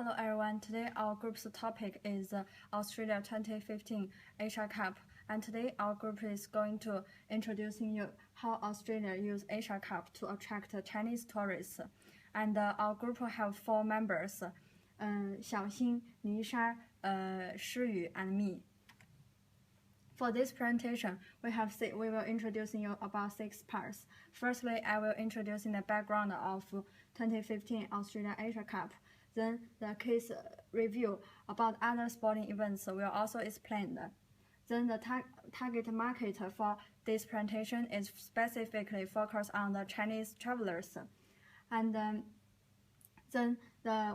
Hello everyone, today our group's topic is Australia 2015 Asia Cup, and today our group is going to introducing you how Australia use Asia Cup to attract Chinese tourists. And our group will have 4 members, Xiaoxing, Nisha, Shiyu, and me. For this presentation, we will introducing you about 6 parts. Firstly, I will introducing the background of 2015 Australia Asia Cup. Then the case review about other sporting events will also explained. Then the target market for this presentation is specifically focused on the Chinese travelers. And then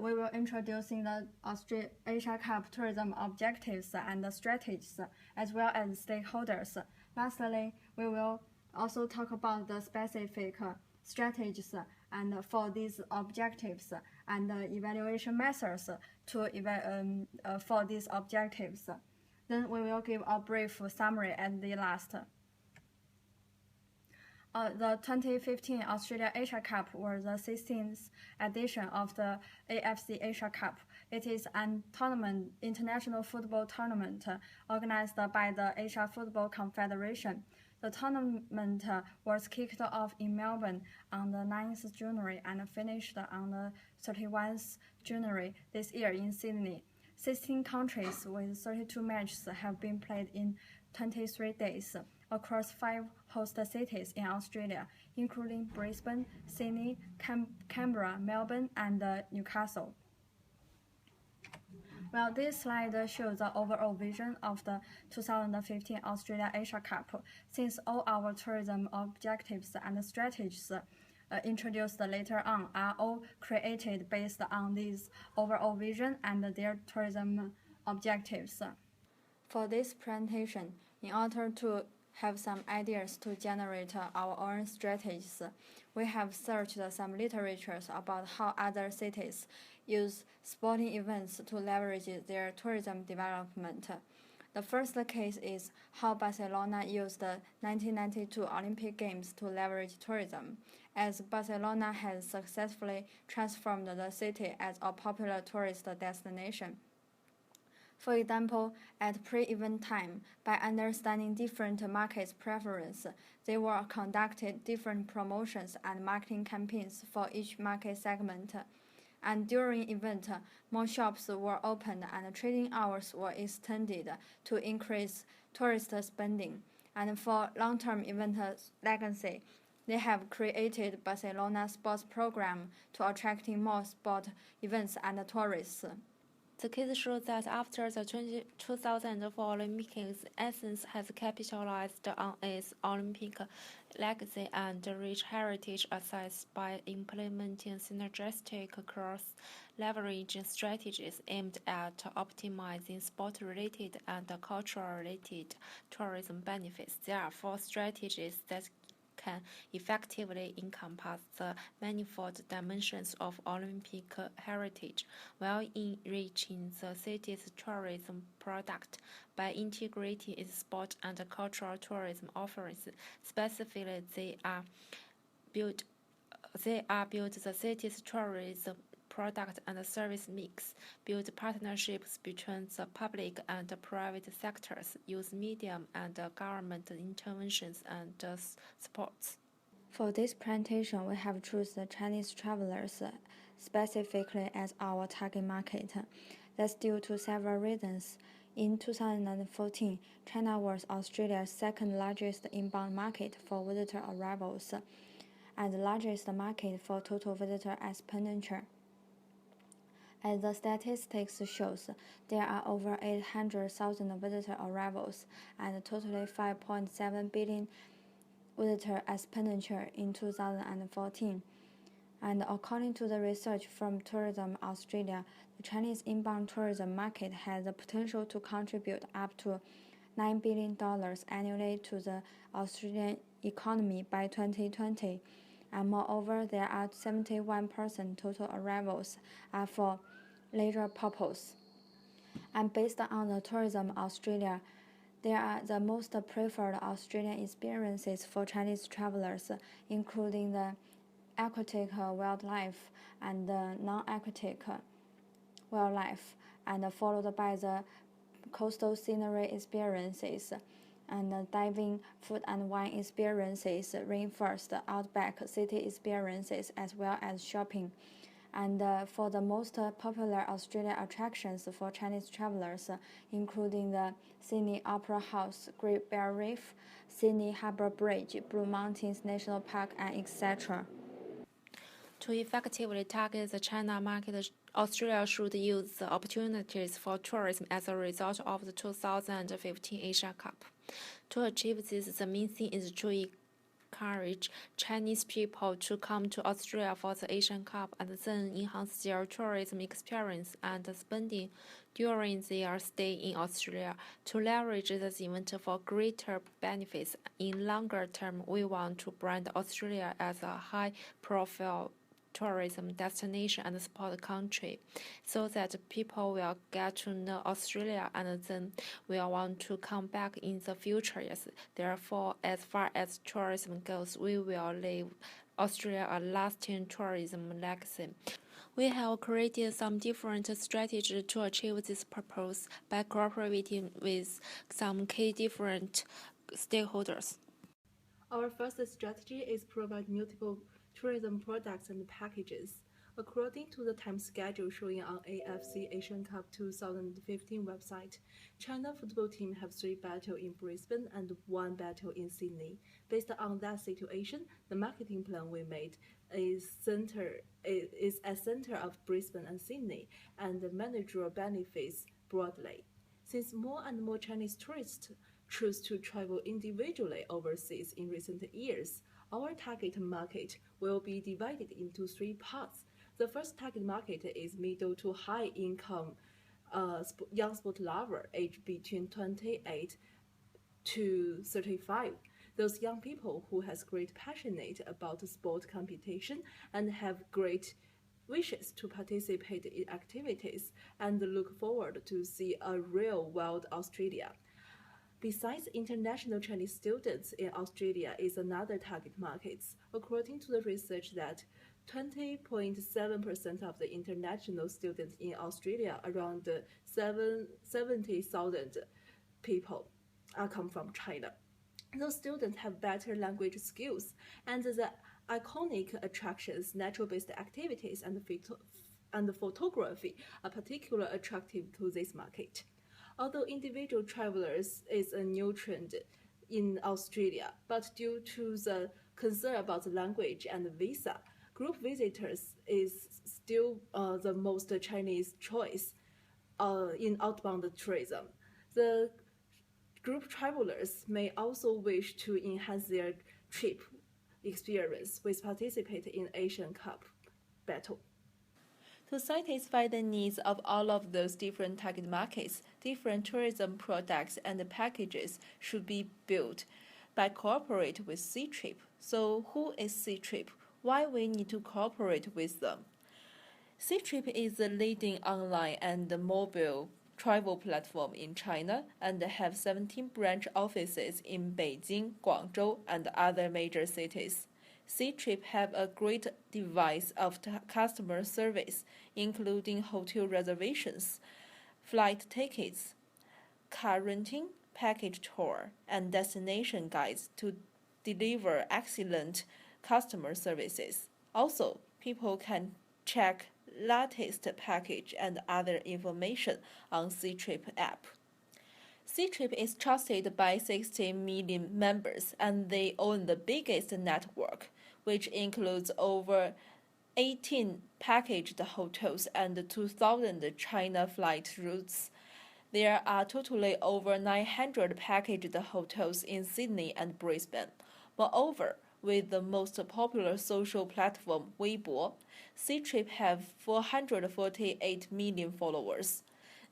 we will introducing the Australia Asia Cup tourism objectives and the strategies, as well as stakeholders. Lastly, we will also talk about the specific strategies and for these objectives and evaluation methods for these objectives. Then we will give a brief summary at the last. The 2015 Australia Asia Cup was the 16th edition of the AFC Asia Cup. It is an international football tournament organized by the Asia Football Confederation. The tournament was kicked off in Melbourne on the 9th January and finished on the 31st January this year in Sydney. 16 countries with 32 matches have been played in 23 days across 5 host cities in Australia, including Brisbane, Sydney, Canberra, Melbourne, and Newcastle. Well, this slide shows the overall vision of the 2015 Australia Asia Cup. Since all our tourism objectives and strategies introduced later on are all created based on this overall vision and their tourism objectives. For this presentation, in order to have some ideas to generate our own strategies, we have searched some literature about how other cities use sporting events to leverage their tourism development. The first case is how Barcelona used the 1992 Olympic Games to leverage tourism, as Barcelona has successfully transformed the city as a popular tourist destination. For example, at pre-event time, by understanding different markets' preference, they were conducted different promotions and marketing campaigns for each market segment. And during event, more shops were opened and trading hours were extended to increase tourist spending. And for long-term event legacy, they have created Barcelona sports program to attracting more sport events and tourists. The case shows that after the 2004 Olympics, Athens has capitalized on its Olympic legacy and rich heritage assets by implementing synergistic cross-leveraging strategies aimed at optimizing sport-related and cultural-related tourism benefits. There are 4 strategies that can effectively encompass the manifold dimensions of Olympic heritage while enriching the city's tourism product by integrating its sport and cultural tourism offerings. Specifically, they are built the city's tourism product and service mix, build partnerships between the public and the private sectors, use medium and government interventions and supports. For this presentation, we have chosen the Chinese travelers specifically as our target market. That's due to several reasons. In 2014, China was Australia's second largest inbound market for visitor arrivals and the largest market for total visitor expenditure. As the statistics shows, there are over 800,000 visitor arrivals and totally 5.7 billion visitor expenditure in 2014. And according to the research from Tourism Australia, the Chinese inbound tourism market has the potential to contribute up to $9 billion annually to the Australian economy by 2020. And moreover, there are 71% total arrivals are for leisure purpose. And based on the Tourism Australia, there are the most preferred Australian experiences for Chinese travelers, including the aquatic wildlife and the non-aquatic wildlife, and followed by the coastal scenery experiences and diving, food and wine experiences, reinforced outback city experiences as well as shopping. And for the most popular Australian attractions for Chinese travelers, including the Sydney Opera House, Great Barrier Reef, Sydney Harbour Bridge, Blue Mountains National Park, and etc. To effectively target the China market, Australia should use the opportunities for tourism as a result of the 2015 Asia Cup. To achieve this, the main thing is to encourage Chinese people to come to Australia for the Asian Cup and then enhance their tourism experience and spending during their stay in Australia. To leverage this event for greater benefits in longer term, we want to brand Australia as a high-profile tourism destination and support country so that people will get to know Australia and then will want to come back in the future. Yes, therefore, as far as tourism goes, we will leave Australia a lasting tourism legacy. We have created some different strategies to achieve this purpose by cooperating with some key different stakeholders. Our first strategy is provide multiple tourism products and packages. According to the time schedule showing on AFC Asian Cup 2015 website, China football team have 3 battles in Brisbane and 1 battle in Sydney. Based on that situation, the marketing plan we made is at center of Brisbane and Sydney and the managerial benefits broadly. Since more and more Chinese tourists choose to travel individually overseas in recent years, our target market will be divided into 3 parts. The first target market is middle to high income young sport lover aged between 28 to 35. Those young people who has great passionate about sport competition and have great wishes to participate in activities and look forward to see a real wild Australia. Besides, international Chinese students in Australia is another target market. According to the research that 20.7% of the international students in Australia, around 70,000 people, come from China. Those students have better language skills, and the iconic attractions, natural-based activities, and photography are particularly attractive to this market. Although individual travelers is a new trend in Australia, but due to the concern about the language and visa, group visitors is still the most Chinese choice in outbound tourism. The group travelers may also wish to enhance their trip experience with participating in Asian Cup battle. To satisfy the needs of all of those different target markets, different tourism products and packages should be built by cooperate with Ctrip. So who is Ctrip? Why we need to cooperate with them? Ctrip is the leading online and mobile travel platform in China and have 17 branch offices in Beijing, Guangzhou, and other major cities. Ctrip have a great device of customer service, including hotel reservations, flight tickets, car renting, package tour, and destination guides to deliver excellent customer services. Also, people can check latest package and other information on Ctrip app. Ctrip is trusted by 60 million members, and they own the biggest network, which includes over 18 packaged hotels and 2,000 China flight routes. There are totally over 900 packaged hotels in Sydney and Brisbane. Moreover, with the most popular social platform Weibo, Ctrip have 448 million followers.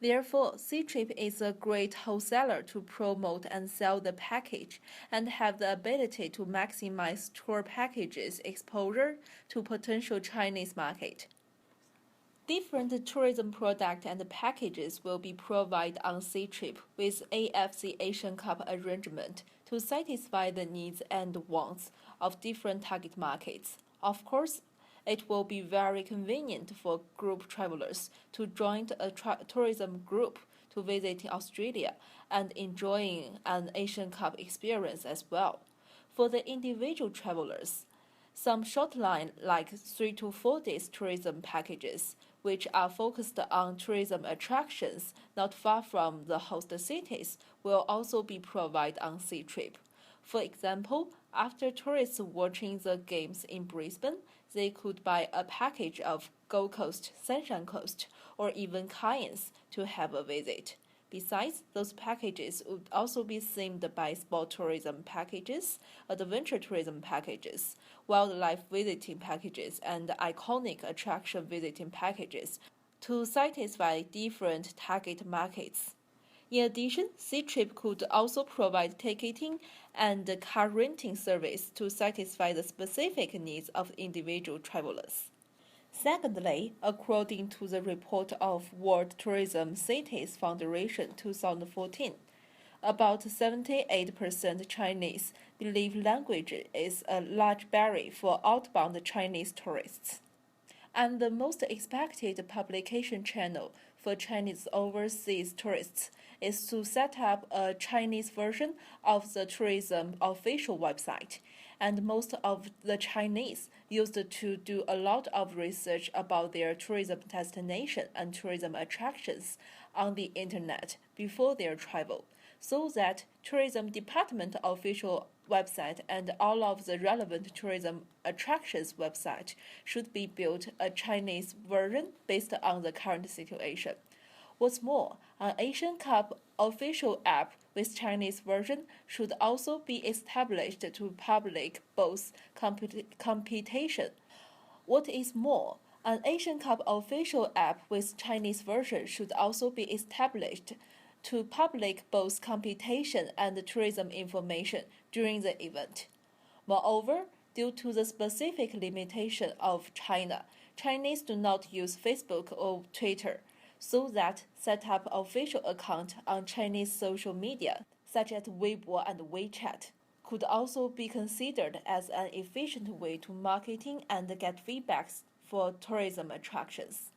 Therefore, Ctrip is a great wholesaler to promote and sell the package and have the ability to maximize tour packages exposure to potential Chinese market. Different tourism products and packages will be provided on Ctrip with AFC Asian Cup arrangement to satisfy the needs and wants of different target markets. Of course, It will be very convenient for group travelers to join a tourism group to visit Australia and enjoying an Asian Cup experience as well. For the individual travelers, some short line like 3 to 4 days tourism packages, which are focused on tourism attractions not far from the host cities, will also be provided on Ctrip. For example, after tourists watching the games in Brisbane, they could buy a package of Gold Coast, Sunshine Coast, or even Cairns to have a visit. Besides, those packages would also be themed by sport tourism packages, adventure tourism packages, wildlife visiting packages, and iconic attraction visiting packages to satisfy different target markets. In addition, Ctrip could also provide ticketing and car renting service to satisfy the specific needs of individual travelers. Secondly, according to the report of World Tourism Cities Foundation 2014, about 78% Chinese believe language is a large barrier for outbound Chinese tourists. And the most expected publication channel for Chinese overseas tourists is to set up a Chinese version of the tourism official website, and most of the Chinese used to do a lot of research about their tourism destination and tourism attractions on the internet before their travel, so that tourism department official website and all of the relevant tourism attractions website should be built a Chinese version based on the current situation. What's more, an Asian Cup official app with Chinese version should also be established to public both competition. What is more, an Asian Cup official app with Chinese version should also be established to public both competition and tourism information during the event. Moreover, due to the specific limitation of China, Chinese do not use Facebook or Twitter, so that set up official account on Chinese social media, such as Weibo and WeChat, could also be considered as an efficient way to marketing and get feedbacks for tourism attractions.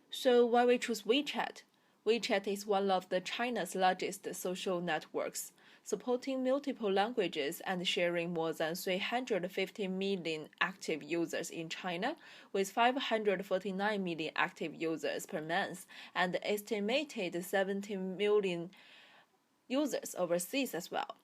So why we choose WeChat? WeChat is one of China's largest social networks, supporting multiple languages and sharing more than 350 million active users in China, with 549 million active users per month and estimated 17 million users overseas as well.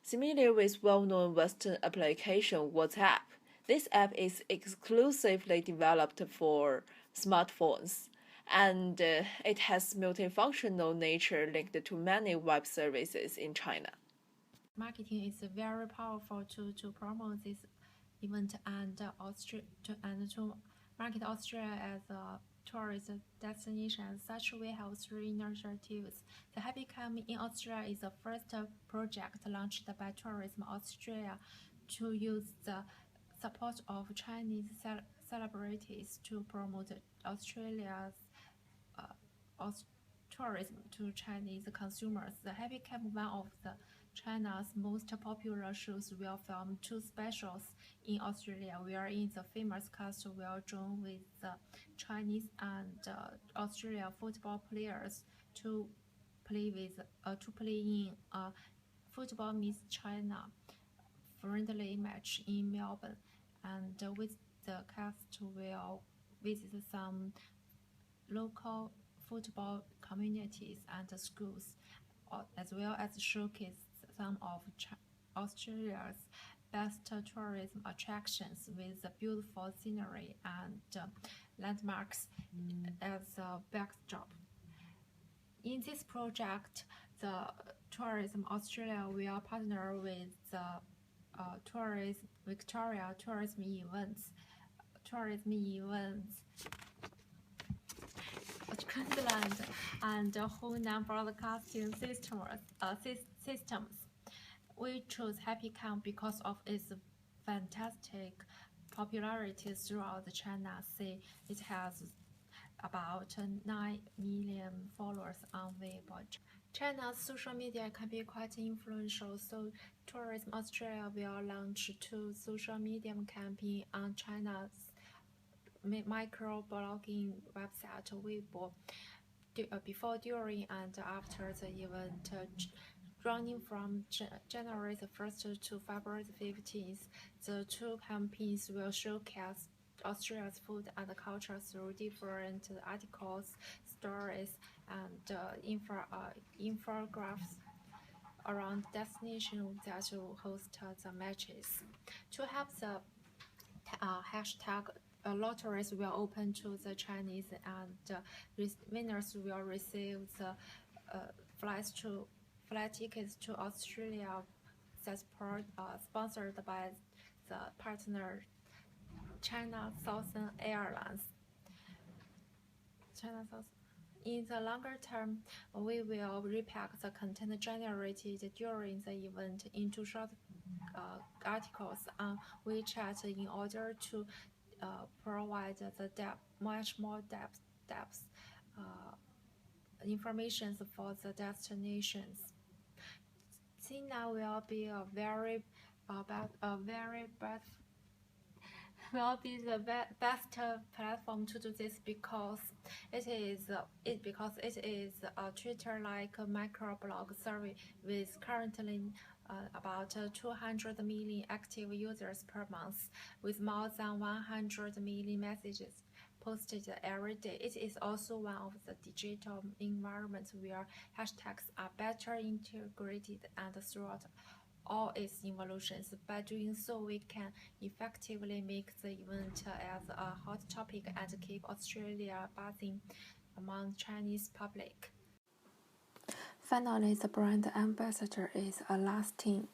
Similar with well-known Western application WhatsApp, this app is exclusively developed for smartphones, and it has multifunctional nature linked to many web services in China. Marketing is a very powerful tool to promote this event and to market Australia as a tourist destination. As such, we have 3 initiatives. The Happy Camp in Australia is the first project launched by Tourism Australia to use the support of Chinese celebrities to promote Australia's tourism to Chinese consumers. The Happy Camp, one of China's most popular shows, will film 2 specials in Australia, wherein the famous cast will join with the Chinese and Australia football players to play in a Football Meets China friendly match in Melbourne, and with the cast will visit some local football communities and schools, as well as showcase some of Australia's best tourism attractions with beautiful scenery and landmarks as a backdrop. In this project, the Tourism Australia will partner with the Victoria Tourism Events, Queensland, and Hunan Broadcasting Systems. We chose Happy Camp because of its fantastic popularity throughout China. It has about 9 million followers on Weibo. China's social media can be quite influential, so Tourism Australia will launch 2 social media campaigns on China's microblogging website Weibo before, during, and after the event, running from January the 1st to February the 15th. The two campaigns will showcase Australia's food and culture through different articles, stories, and infographics around destinations that will host the matches. To help the hashtag lotteries will open to the Chinese, and winners will receive the flight tickets to Australia that's sponsored by the partner China Southern Airlines. In the longer term, we will repack the content generated during the event into short articles on WeChat in order to provide the much more depth information for the destinations. China will be a very will be the best platform to do this because it is a Twitter-like microblog service with currently about 200 million active users per month, with more than 100 million messages posted every day. It is also one of the digital environments where hashtags are better integrated and throughout all its evolutions. By doing so, we can effectively make the event as a hot topic and keep Australia buzzing among Chinese public. Finally, the brand ambassador is a lasting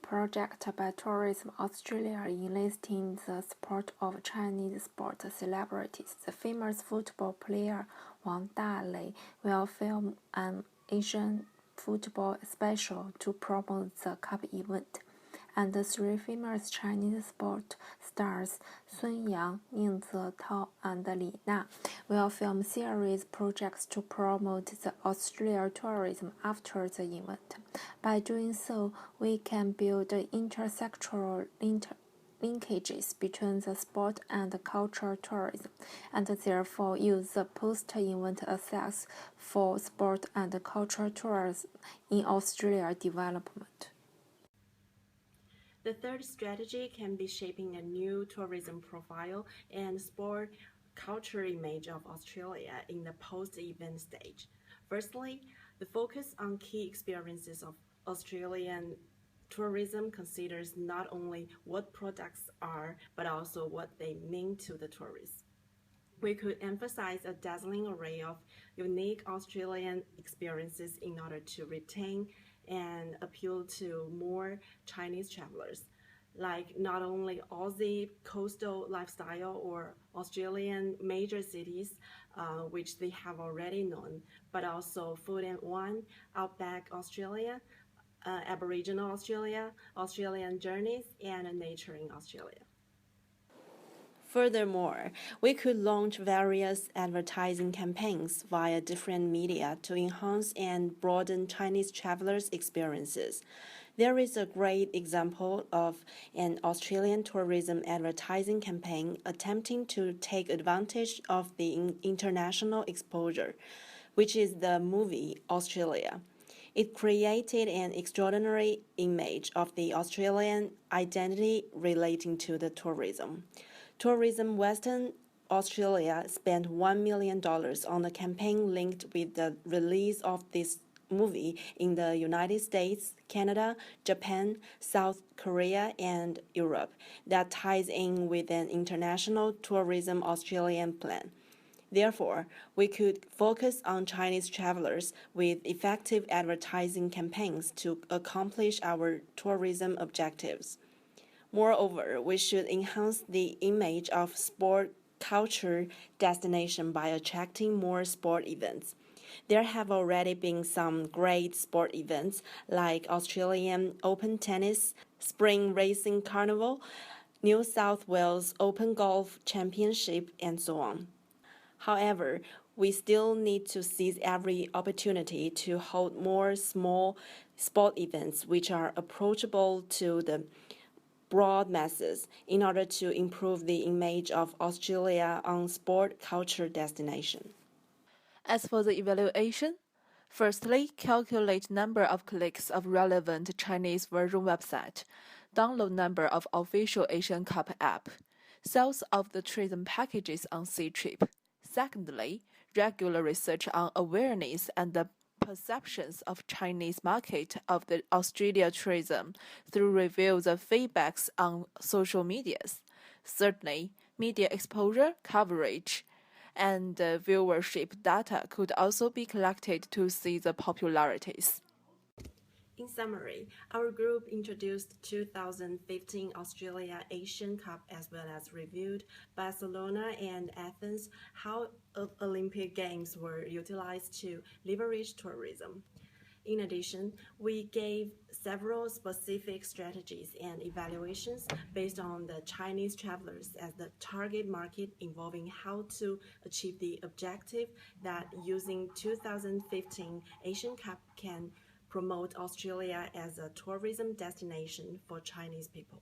project by Tourism Australia enlisting the support of Chinese sport celebrities. The famous football player Wang Dalei will film an Asian football special to promote the cup event, and the three famous Chinese sport stars Sun Yang, Ning Zetao, and Li Na will film series projects to promote the Australia tourism after the event. By doing so, we can build intersectoral linkages between the sport and cultural tourism, and therefore use the post-event access for sport and cultural tourism in Australia development. The third strategy can be shaping a new tourism profile and sport culture image of Australia in the post-event stage. Firstly, the focus on key experiences of Australian tourism considers not only what products are, but also what they mean to the tourists. We could emphasize a dazzling array of unique Australian experiences in order to retain and appeal to more Chinese travelers, like not only Aussie coastal lifestyle or Australian major cities, which they have already known, but also Food and Wine, Outback Australia, Aboriginal Australia, Australian journeys, and nature in Australia. Furthermore, we could launch various advertising campaigns via different media to enhance and broaden Chinese travelers' experiences. There is a great example of an Australian tourism advertising campaign attempting to take advantage of the international exposure, which is the movie Australia. It created an extraordinary image of the Australian identity relating to the tourism. Tourism Western Australia spent $1 million on a campaign linked with the release of this movie in the United States, Canada, Japan, South Korea, and Europe that ties in with an international tourism Australian plan. Therefore, we could focus on Chinese travelers with effective advertising campaigns to accomplish our tourism objectives. Moreover, we should enhance the image of sport culture destination by attracting more sport events. There have already been some great sport events like Australian Open Tennis, Spring Racing Carnival, New South Wales Open Golf Championship, and so on. However, we still need to seize every opportunity to hold more small sport events which are approachable to the broad masses in order to improve the image of Australia on sport culture destination. As for the evaluation, firstly, calculate number of clicks of relevant Chinese version website, download number of official Asian Cup app, sales of the tourism packages on Ctrip. Secondly, regular research on awareness and the perceptions of Chinese market of the Australia tourism through review the feedbacks on social medias. Thirdly, media exposure, coverage, and viewership data could also be collected to see the popularities. In summary, our group introduced 2015 Australia Asian Cup as well as reviewed Barcelona and Athens, how Olympic Games were utilized to leverage tourism. In addition, we gave several specific strategies and evaluations based on the Chinese travelers as the target market, involving how to achieve the objective that using 2015 Asian Cup can promote Australia as a tourism destination for Chinese people.